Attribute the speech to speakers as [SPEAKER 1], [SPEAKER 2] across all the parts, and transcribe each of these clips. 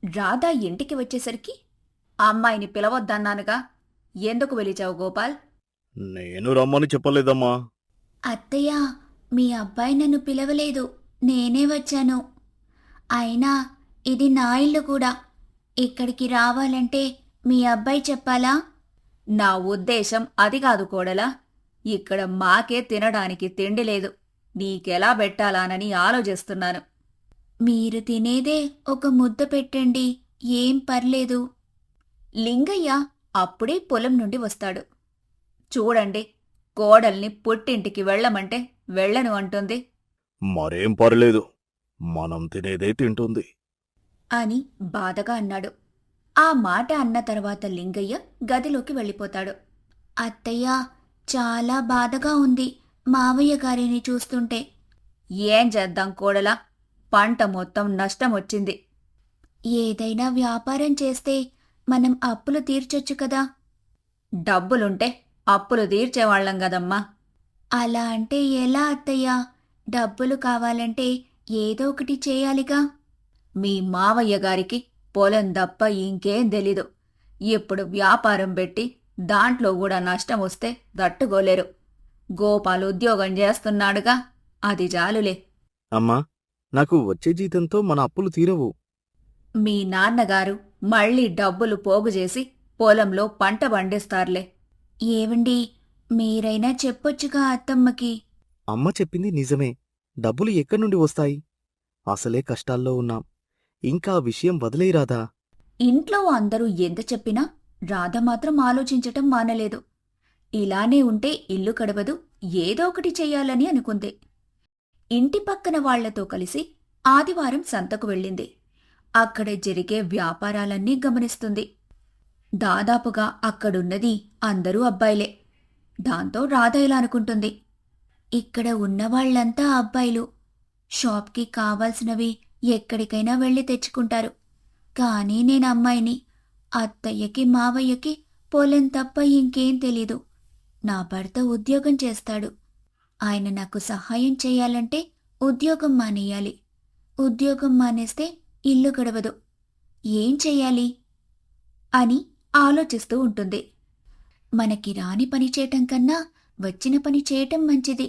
[SPEAKER 1] రాధా ఇంటికి వచ్చేసరికి అమ్మాయిని పిలవద్దన్నానుగా, ఎందుకు వెలిచావు గోపాల్?
[SPEAKER 2] నేను రమ్మని చెప్పలేదమ్మా.
[SPEAKER 3] అత్తయ్య, మీ అబ్బాయి నన్ను పిలవలేదు, నేనే వచ్చాను. అయినా ఇది నా ఇల్లు కూడా. ఇక్కడికి రావాలంటే మీ అబ్బాయి చెప్పాలా?
[SPEAKER 1] నా ఉద్దేశం అది కాదు కోడలా. ఇక్కడ మాకే తినడానికి తిండి లేదు, నీకెలా పెట్టాలానని ఆలోచిస్తున్నాను.
[SPEAKER 3] మీరు తినేదే ఒక ముద్ద పెట్టండి, ఏం పర్లేదు.
[SPEAKER 1] లింగయ్య అప్పుడే పొలం నుండి వస్తాడు. చూడండి, కోడల్ని పుట్టింటికి వెళ్ళమంటే వెళ్ళను అంటుంది
[SPEAKER 2] మరేం పర్లేదు, మనం తినేదే తింటుంది.
[SPEAKER 1] అని బాధగా అన్నాడు. ఆ మాట అన్న తర్వాత లింగయ్య గదిలోకి వెళ్ళిపోతాడు.
[SPEAKER 3] అత్తయ్య, చాలా బాధగా ఉంది మావయ్య గారిని చూస్తుంటే.
[SPEAKER 1] ఏం చేద్దాం కోడలా, పంట మొత్తం నష్టమొచ్చింది.
[SPEAKER 3] ఏదైనా వ్యాపారం చేస్తే మనం అప్పులు తీర్చొచ్చు కదా.
[SPEAKER 1] డబ్బులుంటే అప్పులు తీర్చేవాళ్లం గదమ్మా.
[SPEAKER 3] అలా అంటే ఎలా అత్తయ్య? డబ్బులు కావాలంటే ఏదో ఒకటి చేయాలిగా.
[SPEAKER 1] మీ మావయ్య గారికి పొలం తప్ప ఇంకేం తెలీదు. ఇప్పుడు వ్యాపారం పెట్టి దాంట్లో కూడా నష్టం వస్తే తట్టుకోలేరు. గోపాల్ ఉద్యోగం చేస్తున్నాడుగా, అది చాలులే.
[SPEAKER 2] అమ్మా, నాకు వచ్చే జీతంతో మన అప్పులు తీరవు.
[SPEAKER 1] మీ నాన్నగారు మళ్ళీ డబ్బులు పోగుచేసి పొలంలో పంట పండిస్తారులే.
[SPEAKER 3] ఏవండి, మీరైనా చెప్పొచ్చుగా అత్తమ్మకి.
[SPEAKER 2] అమ్మ చెప్పింది నిజమే, డబ్బులు ఎక్కడి నుండి వస్తాయి? అసలే కష్టాల్లో ఉన్నాం, ఇంకా ఆ విషయం వదిలేయరాదా?
[SPEAKER 1] ఇంట్లో అందరూ ఎంత చెప్పినా రాధ మాత్రం ఆలోచించటం మానలేదు. ఇలానే ఉంటే ఇల్లు గడవదు, ఏదో ఒకటి చెయ్యాలని అనుకుంది. ఇంటి పక్కన వాళ్లతో కలిసి ఆదివారం సంతకు వెళ్ళింది. అక్కడ జరిగే వ్యాపారాలన్నీ గమనిస్తుంది. దాదాపుగా అక్కడున్నది అందరూ అబ్బాయిలే. దాంతో రాధ ఇలా అనుకుంటుంది.
[SPEAKER 3] ఇక్కడ ఉన్నవాళ్లంతా అబ్బాయిలు. షాప్కి కావాల్సినవి ఎక్కడికైనా వెళ్ళి తెచ్చుకుంటారు. కానీ నేను అమ్మాయిని. అత్తయ్యకి మావయ్యకి పొలం తప్ప ఇంకేం తెలీదు. నా భర్త ఉద్యోగం చేస్తాడు. ఆయన నాకు సహాయం చేయాలంటే ఉద్యోగం మానేయాలి. ఉద్యోగం మానేస్తే ఇల్లు గడవదు. ఏం చెయ్యాలి అని ఆలోచిస్తూ ఉంటుంది. మనకి రాని పని చేయటం కన్నా వచ్చిన పని చేయటం మంచిది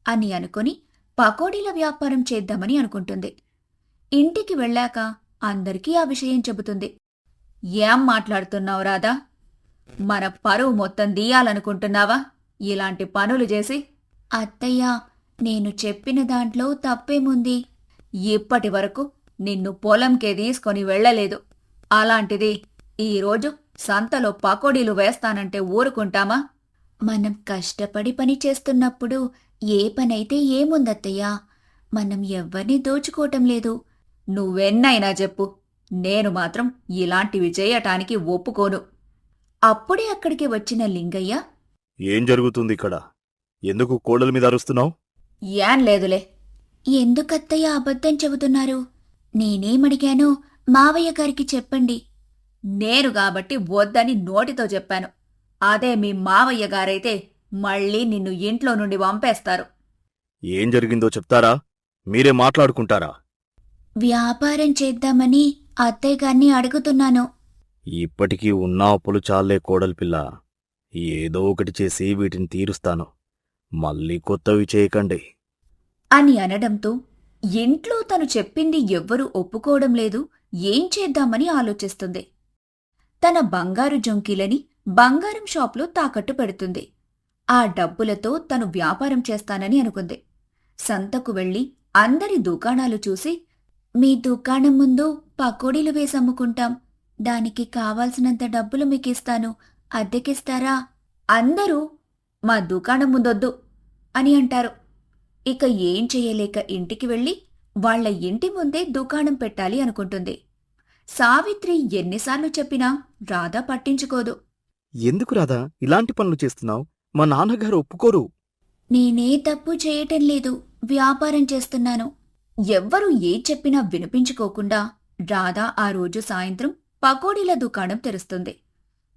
[SPEAKER 3] అని అనుకుని పకోడీల వ్యాపారం చేద్దామని అనుకుంటుంది. ఇంటికి వెళ్ళాక అందరికీ ఆ విషయం చెబుతుంది.
[SPEAKER 1] ఏం మాట్లాడుతున్నావు రాధా? మన పరువు మొత్తం దీయాలనుకుంటున్నావా ఇలాంటి పనులు చేసి?
[SPEAKER 3] అత్తయ్య, నేను చెప్పిన దాంట్లో తప్పేముంది?
[SPEAKER 1] ఇప్పటి వరకు నిన్ను పొలంకే తీసుకొని వెళ్ళలేదు. అలాంటిది ఈరోజు సంతలో పకోడీలు వేస్తానంటే ఊరుకుంటామా?
[SPEAKER 3] మనం కష్టపడి పని చేస్తున్నప్పుడు ఏ పనైతే ఏముందత్తయ్యా? మనం ఎవ్వరినీ దోచుకోవటం లేదు.
[SPEAKER 1] నువ్వెన్నైనా చెప్పు, నేను మాత్రం ఇలాంటివి చేయటానికి ఒప్పుకోను. అప్పుడే అక్కడికి వచ్చిన లింగయ్య,
[SPEAKER 2] ఏం జరుగుతుంది ఇక్కడ? ఎందుకు కోడల మీద అరుస్తున్నావు?
[SPEAKER 1] ఏం లేదులే.
[SPEAKER 3] ఎందుకత్తయ్య అబద్ధం చెబుతున్నారు? నేనేమడిగానో మావయ్య గారికి చెప్పండి.
[SPEAKER 1] నేను కాబట్టి వద్దని నోటితో చెప్పాను. అదే మీ మావయ్య గారైతే మళ్ళీ నిన్ను ఇంట్లో నుండి పంపేస్తారు.
[SPEAKER 2] ఏం జరిగిందో చెప్తారా? మీరే మాట్లాడుకుంటారా?
[SPEAKER 3] వ్యాపారం చేద్దామని అత్తయ్య గారిని అడుగుతున్నాను.
[SPEAKER 2] ఇప్పటికీ ఉన్న అప్పులు చాలే కోడలిపిల్ల. ఏదో ఒకటి చేసి వీటిని తీరుస్తాను. మళ్ళీ కొత్తవి చేయకండి
[SPEAKER 1] అని అనడంతో ఇంట్లో తను చెప్పింది ఎవ్వరూ ఒప్పుకోవడం లేదు. ఏం చేద్దామని ఆలోచిస్తుంది. తన బంగారు జొంకీలని బంగారం షాప్లో తాకట్టు పెడుతుంది. ఆ డబ్బులతో తను వ్యాపారం చేస్తానని అనుకుంది. సంతకు వెళ్లి అందరి దుకాణాలు చూసి, మీ దుకాణం ముందు పకోడీలు వేసి అమ్ముకుంటాం. దానికి కావాల్సినంత డబ్బులు మీకిస్తాను, అద్దెకిస్తారా? అందరూ మా దుకాణం ముందొద్దు అని అంటారు. ఇక ఏం చెయ్యలేక ఇంటికి వెళ్ళి వాళ్ల ఇంటి ముందే దుకాణం పెట్టాలి అనుకుంటుంది. సావిత్రి ఎన్నిసార్లు చెప్పినా రాధ పట్టించుకోదు.
[SPEAKER 2] ఎందుకు రాదా ఇలాంటి పనులు చేస్తున్నావు? మా నాన్నగారు ఒప్పుకోరు.
[SPEAKER 3] నేనే తప్పు చేయటం లేదు, వ్యాపారం చేస్తున్నాను.
[SPEAKER 1] ఎవ్వరూ ఏం చెప్పినా వినిపించుకోకుండా రాధ ఆ రోజు సాయంత్రం పకోడీల దుకాణం తెరుస్తుంది.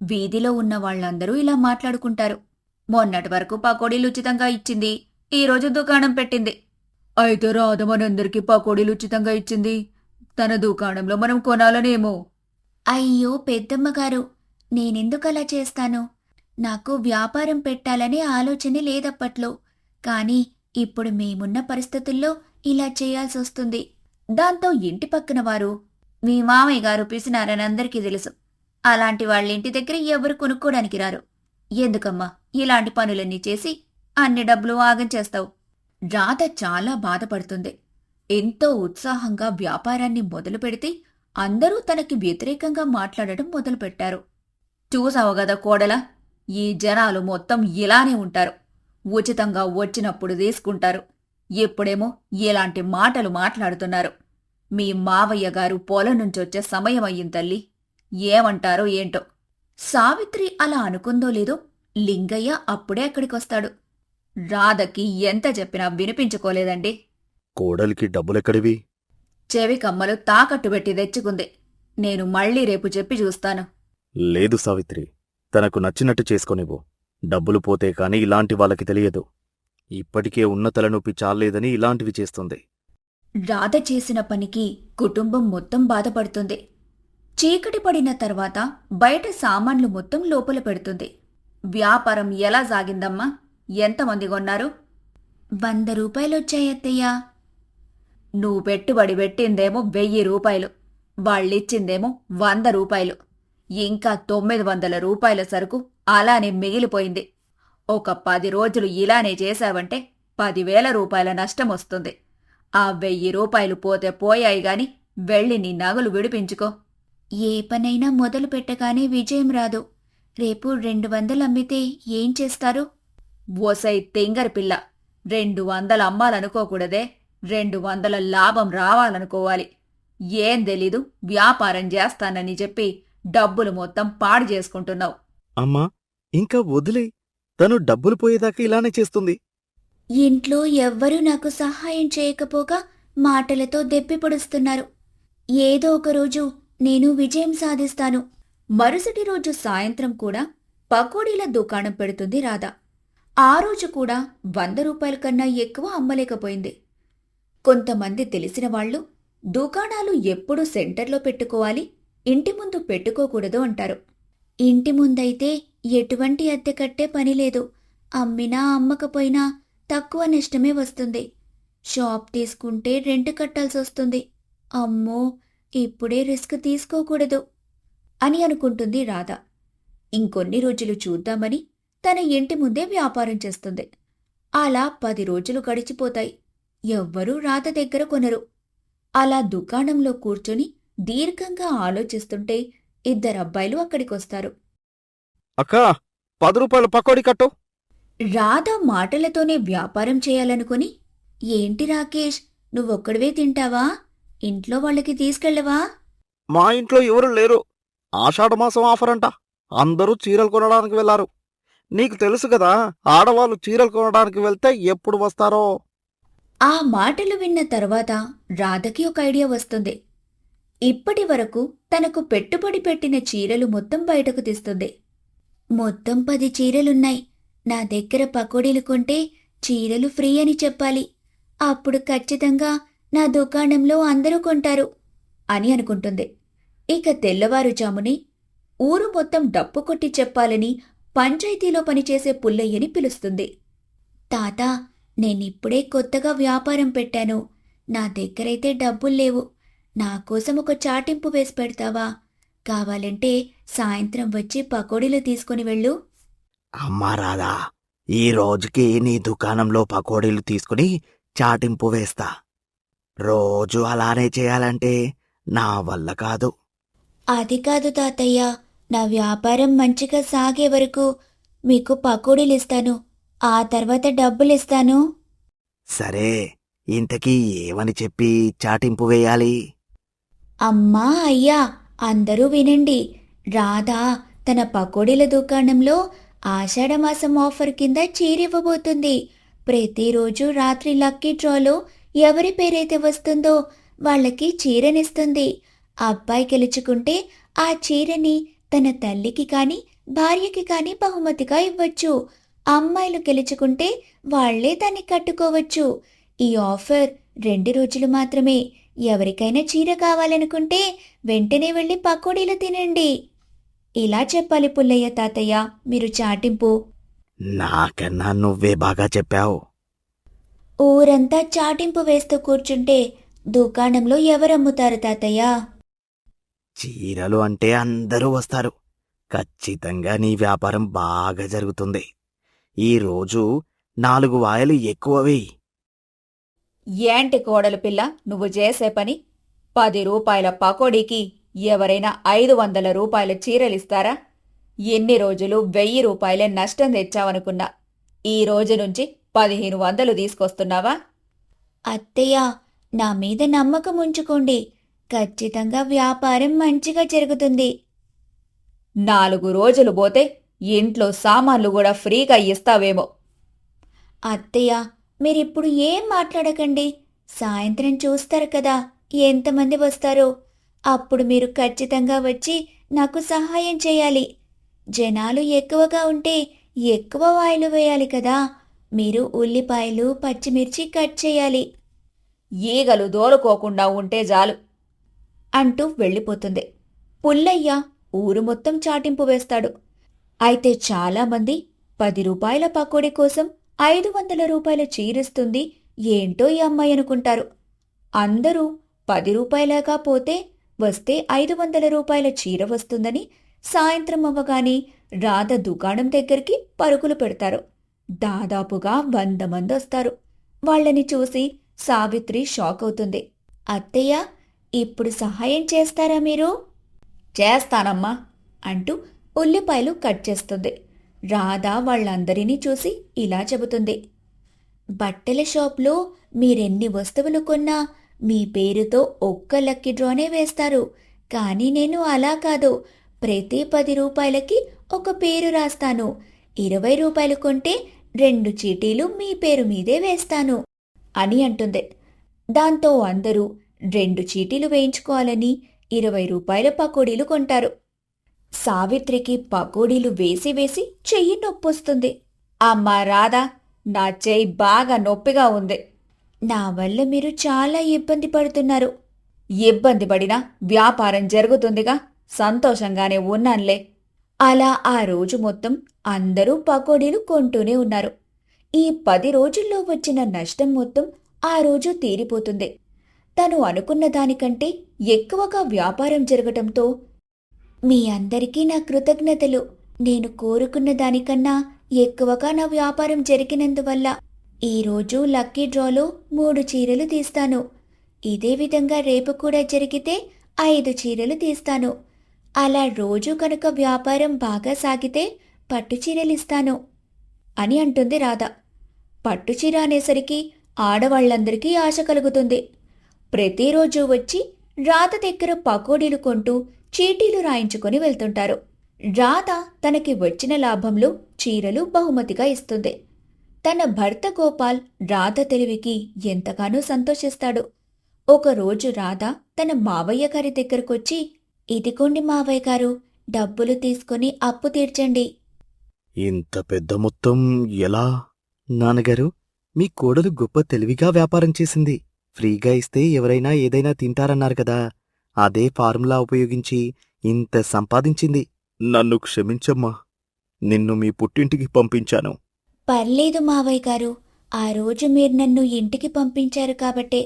[SPEAKER 1] వీధిలో ఉన్న వాళ్లందరూ ఇలా మాట్లాడుకుంటారు. మొన్నటి వరకు పకోడీలు ఉచితంగా ఇచ్చింది, ఈరోజు దుకాణం పెట్టింది. అయితే రాధ మనందరికీ పకోడీలు ఉచితంగా ఇచ్చింది, తన దుకాణంలో మనం కొనాలనేమో.
[SPEAKER 3] అయ్యో పెద్దమ్మగారు, నేనెందుకలా చేస్తాను? నాకు వ్యాపారం పెట్టాలనే ఆలోచనే లేదప్పట్లో. కానీ ఇప్పుడు మేమున్న పరిస్థితుల్లో ఇలా చేయాల్సొస్తుంది.
[SPEAKER 1] దాంతో ఇంటి పక్కన వారు, మీ మామయ్య గారు పిసినారని అందరికీ తెలుసు. అలాంటి వాళ్ళింటి దగ్గర ఎవరు కొనుక్కోడానికి రారు. ఎందుకమ్మా ఇలాంటి పనులన్నీ చేసి అన్ని డబ్బులు ఆగం చేస్తావు? రాధ చాలా బాధపడుతుంది. ఎంతో ఉత్సాహంగా వ్యాపారాన్ని మొదలు పెడితే అందరూ తనకి వ్యతిరేకంగా మాట్లాడటం మొదలుపెట్టారు. చూసావు గదా కోడలా, ఈ జనాలు మొత్తం ఇలానే ఉంటారు. ఉచితంగా వచ్చినప్పుడు తీసుకుంటారు. ఎప్పుడేమో ఇలాంటి మాటలు మాట్లాడుతున్నారు. మీ మావయ్య గారు పొలం నుంచొచ్చే సమయం అయ్యింది తల్లి, ఏమంటారో ఏంటో. సావిత్రి అలా అనుకుందో లేదో లింగయ్య అప్పుడే అక్కడికొస్తాడు. రాధకి ఎంత చెప్పినా వినిపించుకోలేదండి.
[SPEAKER 2] కోడలికి డబ్బులెక్కడివి?
[SPEAKER 1] చెవి కమ్మలు తాకట్టు పెట్టి తెచ్చుకుంది. నేను మళ్ళీ రేపు చెప్పి చూస్తాను.
[SPEAKER 2] లేదు సావిత్రి, తనకు నచ్చినట్టు చేసుకోనివ్వు. డబ్బులు పోతే కాని ఇలాంటి వాళ్ళకి తెలియదు. ఇప్పటికే ఉన్న తలనొప్పి చాలేదని ఇలాంటివి చేస్తుంది.
[SPEAKER 1] రాధ చేసిన పనికి కుటుంబం మొత్తం బాధపడుతుంది. చీకటి పడిన తర్వాత బయట సామాన్లు మొత్తం లోపల పెడుతుంది. వ్యాపారం ఎలా సాగిందమ్మా? ఎంతమంది కొన్నారు?
[SPEAKER 3] 100 రూపాయలొచ్చాయత్తయ్యా.
[SPEAKER 1] నువ్వు పెట్టుబడి పెట్టిందేమో 1000 రూపాయలు, వాళ్ళిచ్చిందేమో 100 రూపాయలు. ఇంకా 900 రూపాయల సరుకు అలానే మిగిలిపోయింది. ఒక 10 రోజులు ఇలానే చేశావంటే 10,000 రూపాయల నష్టమొస్తుంది. ఆ 1000 రూపాయలు పోతే పోయాయి గాని వెళ్ళి నీ నగలు విడిపించుకో.
[SPEAKER 3] ఏ పనైనా మొదలు పెట్టగానే విజయం రాదు. రేపు 200 అమ్మితే ఏం చేస్తారు?
[SPEAKER 1] ఓసై తింగరి పిల్ల, 200 అమ్మాలనుకోకూడదే, 200 లాభం రావాలనుకోవాలి. ఏం తెలీదు, వ్యాపారం చేస్తానని చెప్పి డబ్బులు మొత్తం పాడు చేసుకుంటున్నావు.
[SPEAKER 2] అమ్మా, ఇంకా వదిలే. తను డబ్బులు పోయేదాకా ఇలానే చేస్తుంది.
[SPEAKER 3] ఇంట్లో ఎవ్వరూ నాకు సహాయం చేయకపోగా మాటలతో దెప్పి పొడుస్తున్నారు. ఏదో ఒకరోజు నేను విజయం సాధిస్తాను.
[SPEAKER 1] మరుసటి రోజు సాయంత్రం కూడా పకోడీల దుకాణం పెడుతుంది రాధ. ఆ రోజు కూడా 100 రూపాయల కన్నా ఎక్కువ అమ్మలేకపోయింది. కొంతమంది తెలిసిన వాళ్ళు దుకాణాలు ఎప్పుడూ సెంటర్లో పెట్టుకోవాలి, ఇంటి ముందు పెట్టుకోకూడదు అంటారు.
[SPEAKER 3] ఇంటి ముందైతే ఎటువంటి అద్దె కట్టే పనిలేదు. అమ్మినా అమ్మకపోయినా తక్కువ నష్టమే వస్తుంది. షాప్ తీసుకుంటే రెంట్ కట్టాల్సొస్తుంది. అమ్మో, ఇప్పుడే రిస్క్ తీసుకోకూడదు
[SPEAKER 1] అని అనుకుంటుంది రాధ. ఇంకొన్ని రోజులు చూద్దామని తన ఇంటి ముందే వ్యాపారం చేస్తుంది. అలా 10 రోజులు గడిచిపోతాయి. ఎవ్వరూ రాధ దగ్గర కొనరు. అలా దుకాణంలో కూర్చొని దీర్ఘంగా ఆలోచిస్తుంటే 2 అబ్బాయిలు అక్కడికొస్తారు.
[SPEAKER 2] అక్కా, 10 రూపాయల పకోడీ కట్టు.
[SPEAKER 1] రాధ మాటలతోనే వ్యాపారం చేయాలనుకుని,
[SPEAKER 3] ఏంటి రాకేష్, నువ్వొక్కడివే తింటావా? ఇంట్లో వాళ్ళకి తీసుకెళ్ళవా?
[SPEAKER 2] మా ఇంట్లో ఎవరు లేరు. ఆషాఢమాసం ఆఫర్ అంట. అందరూ చీరలు కొనడానికి వెళ్లారు. నీకు తెలుసు కదా, ఆడవాళ్ళు చీరలు కొనడానికి వెళ్తే ఎప్పుడు వస్తారో.
[SPEAKER 1] ఆ మాటలు విన్న తర్వాత రాధకి ఒక ఐడియా వస్తుంది. ఇప్పటి వరకు తనకు పెట్టుబడి పెట్టిన చీరలు మొత్తం బయటకు తీస్తుంది.
[SPEAKER 3] మొత్తం 10 చీరలున్నాయి. నా దగ్గర పకోడీలు కొంటే చీరలు ఫ్రీ అని చెప్పాలి. అప్పుడు ఖచ్చితంగా నా దుకాణంలో అందరూ కొంటారు
[SPEAKER 1] అని అనుకుంటుంది. ఇక తెల్లవారుజామునే ఊరు మొత్తం డప్పు కొట్టి చెప్పాలని పంచాయతీలో పనిచేసే పుల్లయ్యని పిలుస్తుంది.
[SPEAKER 3] తాత, నేనిప్పుడే కొత్తగా వ్యాపారం పెట్టాను. నా దగ్గరైతే డబ్బుల్లేవు. నా కోసం ఒక చాటింపు వేసి పెడతావా? కావాలంటే సాయంత్రం వచ్చి పకోడీలు తీసుకుని వెళ్ళు.
[SPEAKER 2] అమ్మా రాధా, ఈ రోజుకి నీ దుకాణంలో పకోడీలు తీసుకుని చాటింపు వేస్తా. రోజు అలానే చేయాలంటే నా వల్ల కాదు.
[SPEAKER 3] అది కాదు తాతయ్య, నా వ్యాపారం మంచిగా సాగే వరకు మీకు పకోడీలిస్తాను. ఆ తర్వాత డబ్బులిస్తాను.
[SPEAKER 2] సరే, ఇంతకీ ఏమని చెప్పి చాటింపు వేయాలి?
[SPEAKER 3] అమ్మా అయ్యా, అందరూ వినండి. రాధ తన పకోడీల దుకాణంలో ఆషాఢమాసం ఆఫర్ కింద చీరివ్వబోతుంది. ప్రతిరోజు రాత్రి లక్కీ డ్రాలో ఎవరి పేరైతే వస్తుందో వాళ్ళకి చీరనిస్తుంది. అబ్బాయి గెలుచుకుంటే ఆ చీరని తన తల్లికి కాని భార్యకి కాని బహుమతిగా ఇవ్వచ్చు. అమ్మాయిలు గెలుచుకుంటే వాళ్లే దాన్ని కట్టుకోవచ్చు. ఈ ఆఫర్ 2 రోజులు మాత్రమే. ఎవరికైనా చీర కావాలనుకుంటే వెంటనే వెళ్ళి పకోడీలు తినండి. ఇలా చెప్పాలి పుల్లయ్య తాతయ్య, మీరు చాటింపు.
[SPEAKER 2] నాకన్నా నువ్వే బాగా చెప్పావు.
[SPEAKER 3] ఊరంతా చాటింపు వేస్తూ కూర్చుంటే దుకాణంలో ఎవరమ్ముతారు తాతయ్య?
[SPEAKER 2] చీరలు అంటే అందరూ వస్తారు. ఖచ్చితంగా నీ వ్యాపారం బాగా జరుగుతుంది. ఈరోజు 4 వాయలు ఎక్కువ వెయ్యి.
[SPEAKER 1] ఏంటి కోడలు పిల్ల నువ్వు చేసే పని? 10 రూపాయల పకోడీకి ఎవరైనా 500 రూపాయల చీరలిస్తారా? ఎన్ని రోజులు 1000 రూపాయలే నష్టం తెచ్చావనుకున్నా. ఈ రోజు నుంచి 1500 తీసుకొస్తున్నావా?
[SPEAKER 3] అత్తయ్య, నా మీద నమ్మకం ఉంచుకోండి. ఖచ్చితంగా వ్యాపారం మంచిగా జరుగుతుంది.
[SPEAKER 1] 4 రోజులు పోతే ఇంట్లో సామాన్లు కూడా ఫ్రీగా ఇస్తావేమో.
[SPEAKER 3] అత్తయ్య, మీరిప్పుడు ఏం మాట్లాడకండి. సాయంత్రం చూస్తారు కదా ఎంతమంది వస్తారో. అప్పుడు మీరు ఖచ్చితంగా వచ్చి నాకు సహాయం చేయాలి. జనాలు ఎక్కువగా ఉంటే ఎక్కువ వాయిలు వేయాలి కదా. మీరు ఉల్లిపాయలు, పచ్చిమిర్చి కట్ చేయాలి
[SPEAKER 1] ఈగలు దోలుకోకుండా ఉంటే చాలు
[SPEAKER 3] అంటూ వెళ్ళిపోతుంది. పుల్లయ్య ఊరు మొత్తం చాటింపు వేస్తాడు. అయితే చాలామంది 10 రూపాయల పకోడీ కోసం 500 రూపాయల చీరిస్తుంది ఏంటో ఈ అమ్మాయి అనుకుంటారు. అందరూ 10 రూపాయలాగా పోతే వస్తే 500 రూపాయల చీర వస్తుందని సాయంత్రం అవ్వగానే రాధ దుకాణం దగ్గరికి పరుగులు పెడతారు. దాదాపుగా 100 మంది వస్తారు. వాళ్ళని చూసి సావిత్రి షాక్ అవుతుంది. అత్తయ్య, ఇప్పుడు సహాయం చేస్తారా మీరు?
[SPEAKER 1] చేస్తానమ్మా
[SPEAKER 3] అంటూ ఉల్లిపాయలు కట్ చేస్తుంది. రాధ వాళ్ళందరినీ చూసి ఇలా చెబుతుంది. బట్టల షాప్లో మీరెన్ని వస్తువులు కొన్నా మీ పేరుతో ఒక్క లక్కీ డ్రానే వేస్తారు. కానీ నేను అలా కాదు. ప్రతి 10 రూపాయలకి ఒక పేరు రాస్తాను. 20 రూపాయలు కొంటే 2 చీటీలు మీ పేరు మీదే వేస్తాను అని అంటుంది. దాంతో అందరూ 2 చీటీలు వేయించుకోవాలని 20 రూపాయల పకోడీలు కొంటారు. సావిత్రికి పకోడీలు వేసి వేసి చెయ్యి నొప్పొస్తుంది.
[SPEAKER 1] అమ్మా రాధా, నా చెయ్యి బాగా నొప్పిగా ఉంది.
[SPEAKER 3] నా వల్ల మీరు చాలా ఇబ్బంది పడుతున్నారు.
[SPEAKER 1] ఇబ్బంది పడినా వ్యాపారం జరుగుతుందిగా, సంతోషంగానే ఉన్నాన్లే.
[SPEAKER 3] అలా ఆ రోజు మొత్తం అందరూ పకోడీలు కొంటూనే ఉన్నారు. ఈ 10 రోజుల్లో వచ్చిన నష్టం మొత్తం ఆ రోజు తీరిపోతుంది. తను అనుకున్న దానికంటే ఎక్కువగా వ్యాపారం జరగటంతో, మీ అందరికీ నా కృతజ్ఞతలు. నేను కోరుకున్న దానికన్నా ఎక్కువగా నా వ్యాపారం జరిగినందువల్ల ఈరోజు లక్కీ డ్రాలో 3 చీరలు తీస్తాను. ఇదే విధంగా రేపు కూడా జరిగితే 5 చీరలు తీస్తాను. అలా రోజు కనుక వ్యాపారం బాగా సాగితే పట్టుచీరలిస్తాను అని అంటుంది రాధ. పట్టుచీర అనేసరికి ఆడవాళ్లందరికీ ఆశ కలుగుతుంది. ప్రతిరోజు వచ్చి రాధ దగ్గర పకోడీలు కొంటూ చీటీలు రాయించుకొని వెళ్తుంటారు. రాధ తనకి వచ్చిన లాభంలో చీరలు బహుమతిగా ఇస్తుంది. తన భర్త గోపాల్ రాధ తెలివికి ఎంతగానో సంతోషిస్తాడు. ఒకరోజు రాధ తన మావయ్య గారి దగ్గరకొచ్చి, ఇదిగోండి మావయ్య గారు, డబ్బులు తీసుకొని అప్పు తీర్చండి.
[SPEAKER 2] ఇంత పెద్ద మొత్తం ఎలా? నాన్నగారు, మీ కోడలు గొప్ప తెలివిగా వ్యాపారం చేసింది. ఫ్రీగా ఇస్తే ఎవరైనా ఏదైనా తింటారన్నారు కదా, అదే ఫార్ములా ఉపయోగించి ఇంత సంపాదించింది. నన్ను క్షమించమ్మా. నిన్ను మీ పుట్టింటికి పంపించాను.
[SPEAKER 3] పర్లేదు మావయ్య గారు, ఆ రోజు మీరు నన్ను ఇంటికి పంపించారు కాబట్టే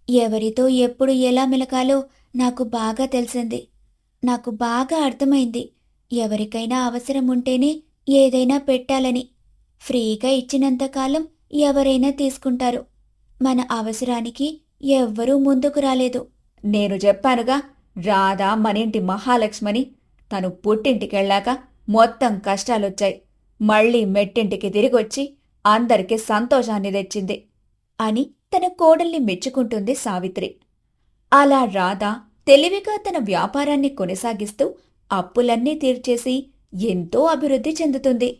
[SPEAKER 3] ఎవరితో ఎప్పుడు ఎలా మెలకాలో నాకు బాగా తెలిసింది. నాకు బాగా అర్థమైంది. ఎవరికైనా అవసరం ఉంటేనే ఏదైనా పెట్టాలని. ఫ్రీగా ఇచ్చినంతకాలం ఎవరైనా తీసుకుంటారు. మన అవసరానికి ఎవ్వరూ ముందుకు రాలేదు.
[SPEAKER 1] నేను చెప్పానుగా, రాధా మనింటి మహాలక్ష్మని. తను పుట్టింటికెళ్ళాక మొత్తం కష్టాలొచ్చాయి. మళ్ళీ మెట్టింటికి తిరిగొచ్చి అందరికీ సంతోషాన్ని తెచ్చింది అని తన కోడల్ని మెచ్చుకుంటుంది సావిత్రి. అలా రాధ తెలివిగా తన వ్యాపారాన్ని కొనసాగిస్తూ అప్పులన్నీ తీర్చేసి ఎంతో అభివృద్ధి చెందుతుంది.